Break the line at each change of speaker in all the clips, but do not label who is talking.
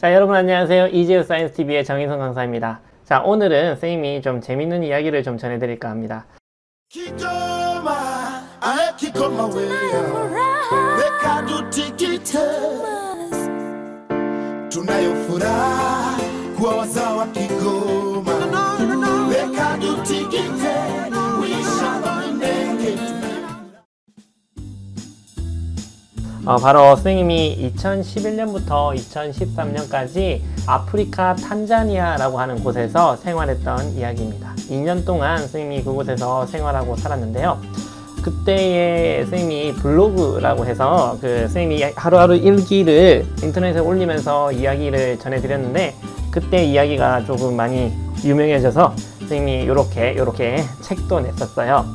자, 여러분 안녕하세요. 이지우 사이언스 TV의 정인성 강사입니다. 자, 오늘은 쌤이 좀 재밌는 이야기를 좀 전해드릴까 합니다. 바로 선생님이 2011년부터 2013년까지 아프리카 탄자니아라고 하는 곳에서 생활했던 이야기입니다. 2년 동안 선생님이 그곳에서 생활하고 살았는데요. 그때의 선생님이 블로그라고 해서 선생님이 하루하루 일기를 인터넷에 올리면서 이야기를 전해드렸는데, 그때 이야기가 조금 많이 유명해져서 선생님이 요렇게 책도 냈었어요.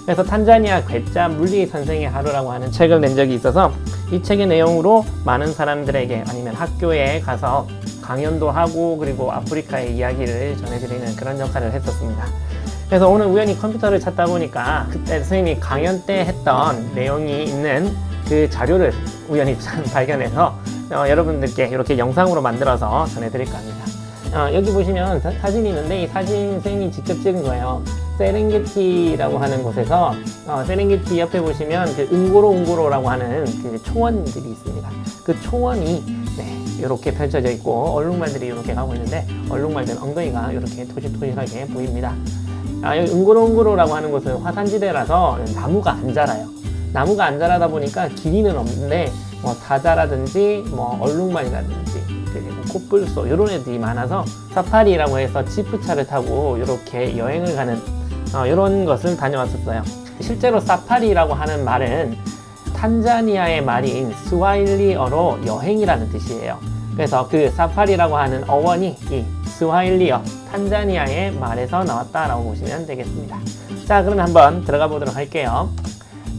그래서 탄자니아 괴짜 물리 선생의 하루라고 하는 책을 낸 적이 있어서 이 책의 내용으로 많은 사람들에게 아니면 학교에 가서 강연도 하고 그리고 아프리카의 이야기를 전해드리는 그런 역할을 했었습니다. 그래서 오늘 우연히 컴퓨터를 찾다 보니까 그때 선생님이 강연 때 했던 내용이 있는 그 자료를 우연히 발견해서 여러분들께 이렇게 영상으로 만들어서 전해드릴까 합니다. 여기 보시면 사진이 있는데 이 사진 선생님이 직접 찍은 거예요. 세렝게티라고 하는 곳에서 세렝게티 옆에 보시면 그 응고로라고 하는 그 초원들이 있습니다. 그 초원이 이렇게 펼쳐져 있고 얼룩말들이 이렇게 가고 있는데 얼룩말들 엉덩이가 이렇게 토실토실하게 보입니다. 여기 응고로라고 하는 곳은 화산지대라서 나무가 안 자라요. 나무가 안 자라다 보니까 길이는 없는데 사자라든지 얼룩말이라든지 그리고 코뿔소 이런 애들이 많아서 사파리라고 해서 지프차를 타고 이렇게 여행을 가는 이런 것을 다녀왔었어요. 실제로 사파리라고 하는 말은 탄자니아의 말인 스와힐리어로 여행이라는 뜻이에요. 그래서 그 사파리라고 하는 어원이 이 스와힐리어 탄자니아의 말에서 나왔다라고 보시면 되겠습니다. 자, 그럼 한번 들어가 보도록 할게요.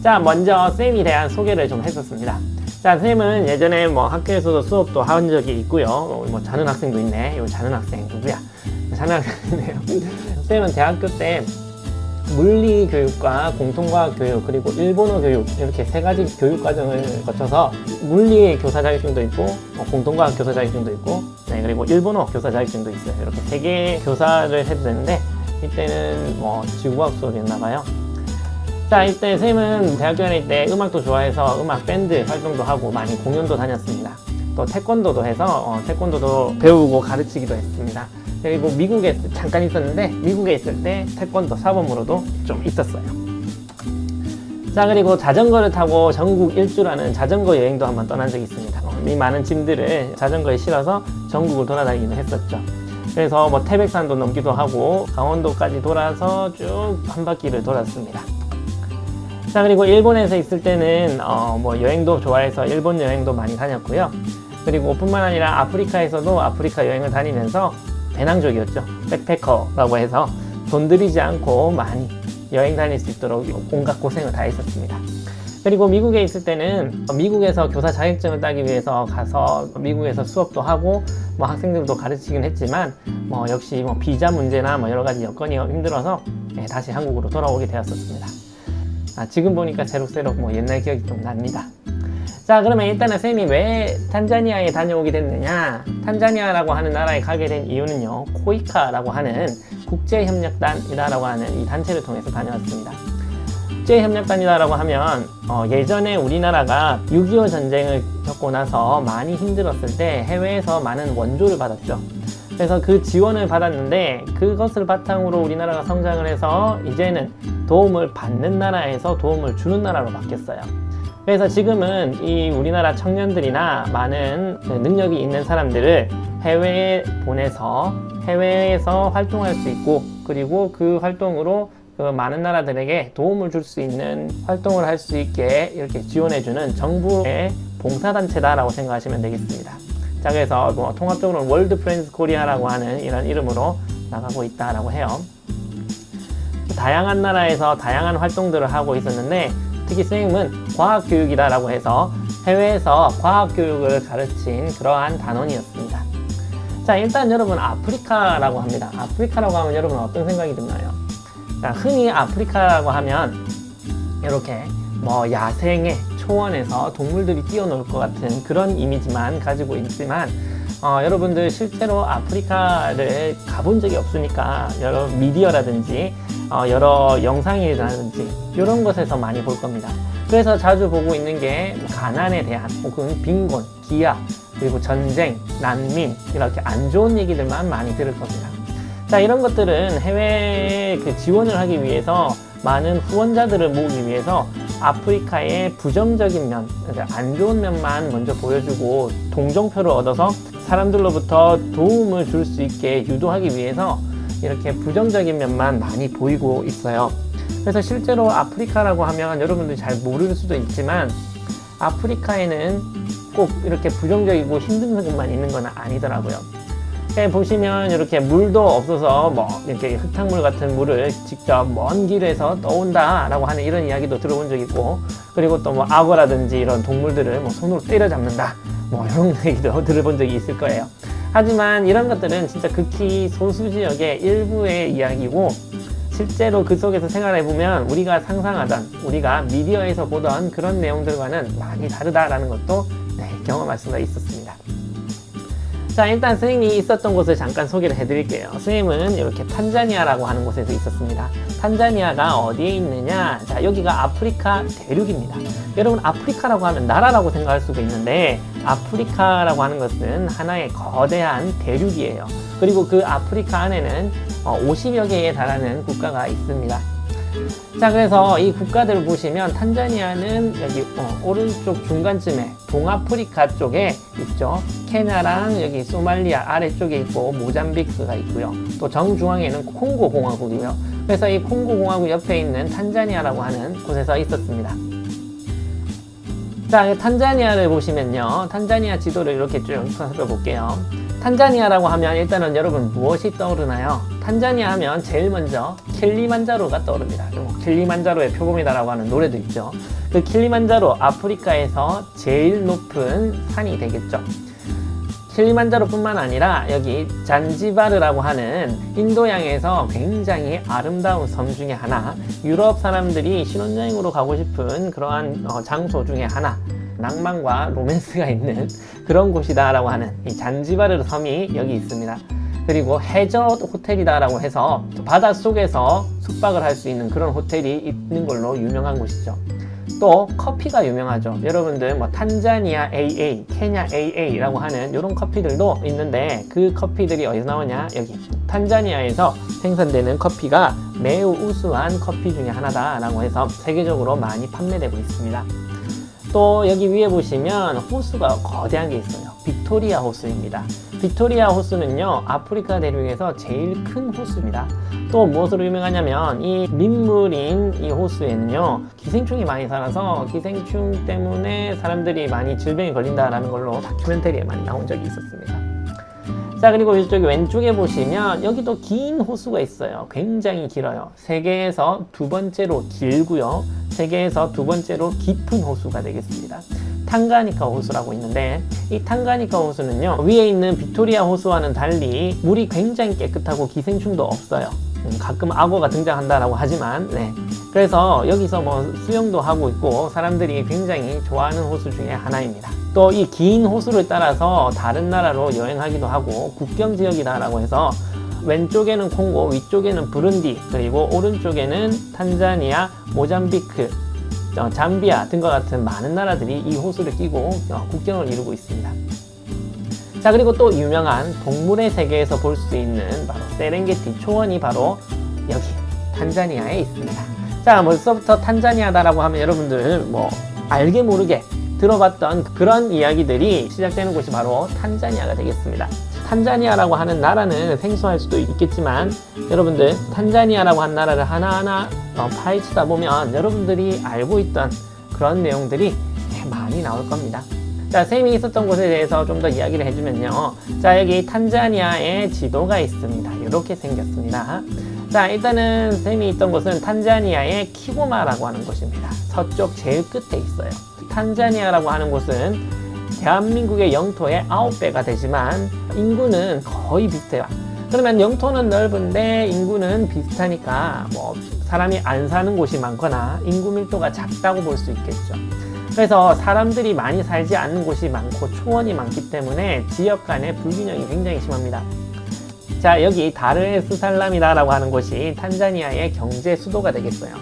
자, 먼저 쌤에 대한 소개를 좀 했었습니다. 자, 쌤은 예전에 학교에서도 수업도 한 적이 있고요. 자는 학생도 있네. 요 자는 학생 누구야? 자는 학생이네요. 쌤은 대학교 때 물리 교육과 공통과학 교육 그리고 일본어 교육 이렇게 세 가지 교육 과정을 거쳐서 물리 교사 자격증도 있고 공통과학 교사 자격증도 있고 그리고 일본어 교사 자격증도 있어요. 이렇게 세 개 교사를 해도 되는데 이때는 지구과학 수업이었나 봐요. 자, 이때 쌤은 대학교 다닐 때 음악도 좋아해서 음악 밴드 활동도 하고 많이 공연도 다녔습니다. 또 태권도도 해서 태권도도 배우고 가르치기도 했습니다. 그리고 미국에 잠깐 있었는데 미국에 있을 때 태권도 사범으로도 좀 있었어요. 자, 그리고 자전거를 타고 전국 일주라는 자전거 여행도 한번 떠난 적이 있습니다. 이 많은 짐들을 자전거에 실어서 전국을 돌아다니기도 했었죠. 그래서 태백산도 넘기도 하고 강원도까지 돌아서 쭉 한 바퀴를 돌았습니다. 자, 그리고 일본에서 있을 때는 여행도 좋아해서 일본 여행도 많이 다녔고요. 그리고 뿐만 아니라 아프리카에서도 아프리카 여행을 다니면서 배낭족이었죠. 백패커라고 해서 돈 들이지 않고 많이 여행 다닐 수 있도록 온갖 고생을 다 했었습니다. 그리고 미국에 있을 때는 미국에서 교사 자격증을 따기 위해서 가서 미국에서 수업도 하고 학생들도 가르치긴 했지만 역시 비자 문제나 여러 가지 여건이 힘들어서 다시 한국으로 돌아오게 되었었습니다. 지금 보니까 새록새록 옛날 기억이 좀 납니다. 자, 그러면 일단은 쌤이 왜 탄자니아에 다녀오게 됐느냐? 탄자니아라고 하는 나라에 가게 된 이유는요, 코이카라고 하는 국제협력단이라고 하는 이 단체를 통해서 다녀왔습니다. 국제협력단이라고 하면 예전에 우리나라가 6.25 전쟁을 겪고 나서 많이 힘들었을 때 해외에서 많은 원조를 받았죠. 그래서 그 지원을 받았는데 그것을 바탕으로 우리나라가 성장을 해서 이제는 도움을 받는 나라에서 도움을 주는 나라로 바뀌었어요. 그래서 지금은 이 우리나라 청년들이나 많은 능력이 있는 사람들을 해외에 보내서 해외에서 활동할 수 있고 그리고 그 활동으로 그 많은 나라들에게 도움을 줄 수 있는 활동을 할 수 있게 이렇게 지원해주는 정부의 봉사단체다라고 생각하시면 되겠습니다. 자, 그래서 통합적으로는 월드 프렌즈 코리아라고 하는 이런 이름으로 나가고 있다라고 해요. 다양한 나라에서 다양한 활동들을 하고 있었는데 특히 선생님은 과학교육이다라고 해서 해외에서 과학교육을 가르친 그러한 단원이었습니다. 자, 일단 여러분 아프리카라고 합니다. 아프리카라고 하면 여러분 어떤 생각이 드나요? 자, 흔히 아프리카라고 하면 이렇게 야생의 초원에서 동물들이 뛰어놀 것 같은 그런 이미지만 가지고 있지만 여러분들 실제로 아프리카를 가본 적이 없으니까 여러 미디어라든지 여러 영상이라든지 이런 것에서 많이 볼 겁니다. 그래서 자주 보고 있는 게 가난에 대한 혹은 빈곤, 기아, 그리고 전쟁, 난민 이렇게 안 좋은 얘기들만 많이 들을 겁니다. 자, 이런 것들은 해외 지원을 하기 위해서 많은 후원자들을 모으기 위해서 아프리카의 부정적인 면, 그러니까 안 좋은 면만 먼저 보여주고 동정표를 얻어서 사람들로부터 도움을 줄 수 있게 유도하기 위해서 이렇게 부정적인 면만 많이 보이고 있어요. 그래서 실제로 아프리카라고 하면 여러분들이 잘 모를 수도 있지만 아프리카에는 꼭 이렇게 부정적이고 힘든 것만 있는 건 아니더라고요. 보시면 이렇게 물도 없어서 이렇게 흙탕물 같은 물을 직접 먼 길에서 떠온다 라고 하는 이런 이야기도 들어본 적이 있고, 그리고 또 악어라든지 이런 동물들을 손으로 때려잡는다 이런 얘기도 들어본 적이 있을 거예요. 하지만 이런 것들은 진짜 극히 소수 지역의 일부의 이야기고, 실제로 그 속에서 생활해보면 우리가 상상하던, 우리가 미디어에서 보던 그런 내용들과는 많이 다르다라는 것도 경험할 수가 있었습니다. 자, 일단 선생님이 있었던 곳을 잠깐 소개를 해드릴게요. 선생님은 이렇게 탄자니아라고 하는 곳에서 있었습니다. 탄자니아가 어디에 있느냐? 자, 여기가 아프리카 대륙입니다. 여러분, 아프리카라고 하면 나라라고 생각할 수가 있는데 아프리카라고 하는 것은 하나의 거대한 대륙이에요. 그리고 그 아프리카 안에는 50여 개에 달하는 국가가 있습니다. 자, 그래서 이 국가들을 보시면 탄자니아는 여기 오른쪽 중간쯤에 동아프리카 쪽에 있죠. 케냐랑 여기 소말리아 아래쪽에 있고 모잠비크가 있고요. 또 정중앙에는 콩고 공화국이고요. 그래서 이 콩고 공화국 옆에 있는 탄자니아라고 하는 곳에서 있었습니다. 자, 탄자니아를 보시면요. 탄자니아 지도를 이렇게 쭉 살펴볼게요. 탄자니아라고 하면 일단은 여러분 무엇이 떠오르나요? 탄자니아 하면 제일 먼저 킬리만자로가 떠오릅니다. 킬리만자로의 표범이다라고 하는 노래도 있죠. 그 킬리만자로, 아프리카에서 제일 높은 산이 되겠죠. 킬리만자로뿐만 아니라 여기 잔지바르라고 하는 인도양에서 굉장히 아름다운 섬 중에 하나, 유럽 사람들이 신혼여행으로 가고 싶은 그러한 장소 중에 하나, 낭만과 로맨스가 있는 그런 곳이다 라고 하는 이 잔지바르 섬이 여기 있습니다. 그리고 해저 호텔이다 라고 해서 바닷속에서 숙박을 할 수 있는 그런 호텔이 있는 걸로 유명한 곳이죠. 또 커피가 유명하죠. 여러분들 탄자니아 AA, 케냐 AA라고 하는 이런 커피들도 있는데, 그 커피들이 어디서 나오냐? 여기 탄자니아에서 생산되는 커피가 매우 우수한 커피 중에 하나다 라고 해서 세계적으로 많이 판매되고 있습니다. 또 여기 위에 보시면 호수가 거대한 게 있어요. 빅토리아 호수입니다. 빅토리아 호수는요, 아프리카 대륙에서 제일 큰 호수입니다. 또 무엇으로 유명하냐면 이 민물인 이 호수에는요, 기생충이 많이 살아서 기생충 때문에 사람들이 많이 질병에 걸린다라는 걸로 다큐멘터리에 많이 나온 적이 있었습니다. 자, 그리고 이쪽에 왼쪽에 보시면 여기도 긴 호수가 있어요. 굉장히 길어요. 세계에서 두 번째로 길고요, 세계에서 두 번째로 깊은 호수가 되겠습니다. 탕가니카 호수라고 있는데, 이 탕가니카 호수는요, 위에 있는 빅토리아 호수와는 달리 물이 굉장히 깨끗하고 기생충도 없어요. 가끔 악어가 등장한다라고 하지만, 그래서 여기서 수영도 하고 있고 사람들이 굉장히 좋아하는 호수 중에 하나입니다. 또 이 긴 호수를 따라서 다른 나라로 여행하기도 하고 국경 지역이다라고 해서 왼쪽에는 콩고, 위쪽에는 부룬디, 그리고 오른쪽에는 탄자니아, 모잠비크, 잠비아 등과 같은 많은 나라들이 이 호수를 끼고 국경을 이루고 있습니다. 자, 그리고 또 유명한 동물의 세계에서 볼 수 있는 바로 세렝게티 초원이 바로 여기 탄자니아에 있습니다. 자, 벌써부터 탄자니아다라고 하면 여러분들 알게 모르게 들어봤던 그런 이야기들이 시작되는 곳이 바로 탄자니아가 되겠습니다. 탄자니아라고 하는 나라는 생소할 수도 있겠지만 여러분들 탄자니아라고 하는 나라를 하나하나 파헤치다 보면 여러분들이 알고 있던 그런 내용들이 많이 나올 겁니다. 자, 쌤이 있었던 곳에 대해서 좀 더 이야기를 해주면요. 자, 여기 탄자니아의 지도가 있습니다. 이렇게 생겼습니다. 자, 일단은 쌤이 있던 곳은 탄자니아의 키고마라고 하는 곳입니다. 서쪽 제일 끝에 있어요. 탄자니아라고 하는 곳은 대한민국의 영토의 9배가 되지만 인구는 거의 비슷해요. 그러면 영토는 넓은데 인구는 비슷하니까 사람이 안 사는 곳이 많거나 인구 밀도가 작다고 볼 수 있겠죠. 그래서 사람들이 많이 살지 않는 곳이 많고 초원이 많기 때문에 지역 간의 불균형이 굉장히 심합니다. 자, 여기 다르에스살람이라고 하는 곳이 탄자니아의 경제 수도가 되겠어요.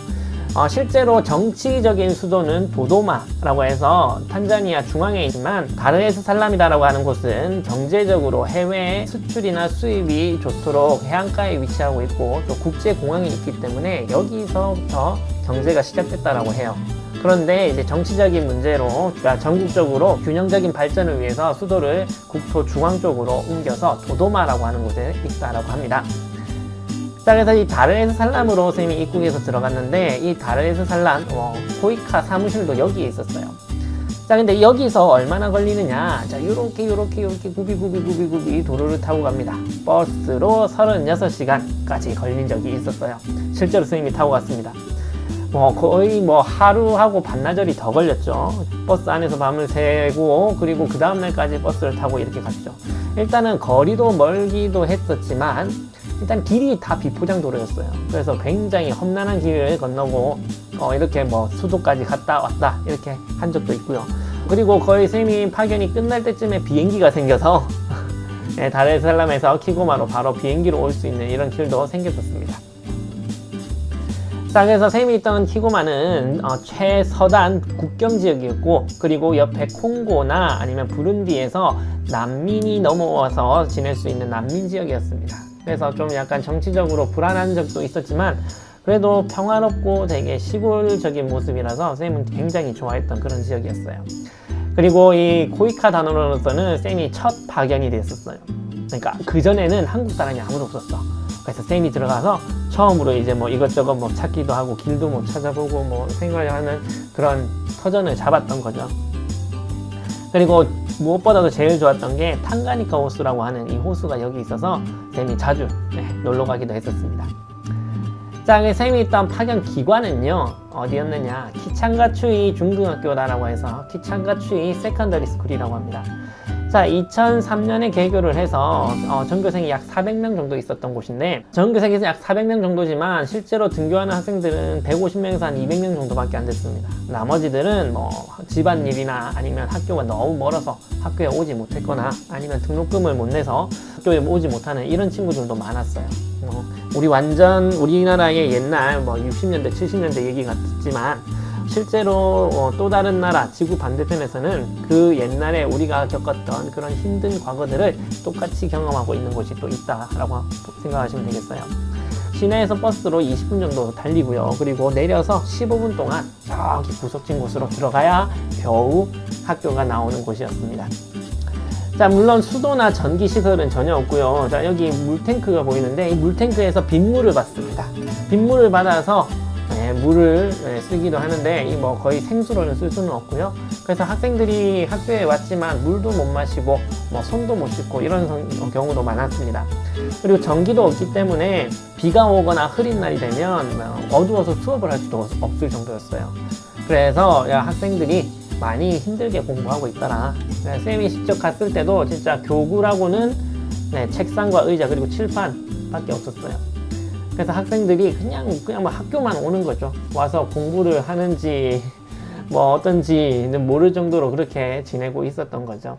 실제로 정치적인 수도는 도도마라고 해서 탄자니아 중앙에 있지만 다르에스살람이라고 하는 곳은 경제적으로 해외 수출이나 수입이 좋도록 해안가에 위치하고 있고 또 국제공항이 있기 때문에 여기서부터 경제가 시작됐다라고 해요. 그런데 이제 정치적인 문제로 그러니까 전국적으로 균형적인 발전을 위해서 수도를 국토 중앙 쪽으로 옮겨서 도도마라고 하는 곳에 있다라고 합니다. 자, 그래서 이 다르에스살람으로 선생님이 입국해서 들어갔는데 이 다르에스살람 코이카 사무실도 여기에 있었어요. 자, 근데 여기서 얼마나 걸리느냐? 자, 요렇게 구비 도로를 타고 갑니다. 버스로 36시간까지 걸린 적이 있었어요. 실제로 선생님이 타고 갔습니다. 거의 하루하고 반나절이 더 걸렸죠. 버스 안에서 밤을 새고 그리고 그 다음날까지 버스를 타고 이렇게 갔죠. 일단은 거리도 멀기도 했었지만 일단 길이 다 비포장 도로였어요. 그래서 굉장히 험난한 길을 건너고 이렇게 수도까지 갔다 왔다 이렇게 한 적도 있고요. 그리고 거의 선생님 파견이 끝날 때쯤에 비행기가 생겨서 다르에스살람에서 키고마로 바로 비행기로 올 수 있는 이런 길도 생겼었습니다. 자, 그래서 샘이 있던 키고마는 최서단 국경 지역이었고 그리고 옆에 콩고나 아니면 부룬디에서 난민이 넘어와서 지낼 수 있는 난민 지역이었습니다. 그래서 좀 약간 정치적으로 불안한 적도 있었지만 그래도 평화롭고 되게 시골적인 모습이라서 샘은 굉장히 좋아했던 그런 지역이었어요. 그리고 이 코이카 단원으로서는 샘이 첫 파견이 됐었어요. 그러니까 그전에는 한국 사람이 아무도 없었어. 그래서 샘이 들어가서 처음으로 이제 이것저것 찾기도 하고 길도 찾아보고 생활을 하는 그런 터전을 잡았던 거죠. 그리고 무엇보다도 제일 좋았던 게 탕가니카 호수라고 하는 이 호수가 여기 있어서 샘이 자주 놀러 가기도 했었습니다. 자, 샘이 있던 파견 기관은요 어디였느냐, 키찬가추이 중등학교다라고 해서 키찬가추이 세컨더리 스쿨이라고 합니다. 자, 2003년에 개교를 해서 전교생이 약 400명 정도 있었던 곳인데 전교생에서 약 400명 정도지만 실제로 등교하는 학생들은 150명에서 한 200명 정도밖에 안 됐습니다. 나머지들은 집안일이나 아니면 학교가 너무 멀어서 학교에 오지 못했거나 아니면 등록금을 못 내서 학교에 오지 못하는 이런 친구들도 많았어요. 우리나라의 옛날 60년대 70년대 얘기 같지만 실제로 또 다른 나라 지구 반대편에서는 그 옛날에 우리가 겪었던 그런 힘든 과거들을 똑같이 경험하고 있는 곳이 또 있다라고 생각하시면 되겠어요. 시내에서 버스로 20분 정도 달리고요. 그리고 내려서 15분 동안 저기 구석진 곳으로 들어가야 겨우 학교가 나오는 곳이었습니다. 자, 물론 수도나 전기 시설은 전혀 없고요. 자, 여기 물탱크가 보이는데 이 물탱크에서 빗물을 받습니다. 빗물을 받아서 물을 쓰기도 하는데 거의 생수로는 쓸 수는 없고요. 그래서 학생들이 학교에 왔지만 물도 못 마시고 손도 못 씻고 이런 경우도 많았습니다. 그리고 전기도 없기 때문에 비가 오거나 흐린 날이 되면 어두워서 수업을 할 수도 없을 정도였어요. 그래서 학생들이 많이 힘들게 공부하고 있더라. 쌤이 직접 갔을 때도 진짜 교구라고는 책상과 의자 그리고 칠판밖에 없었어요. 그래서 학생들이 그냥 학교만 오는 거죠. 와서 공부를 하는지 어떤지 모를 정도로 그렇게 지내고 있었던 거죠.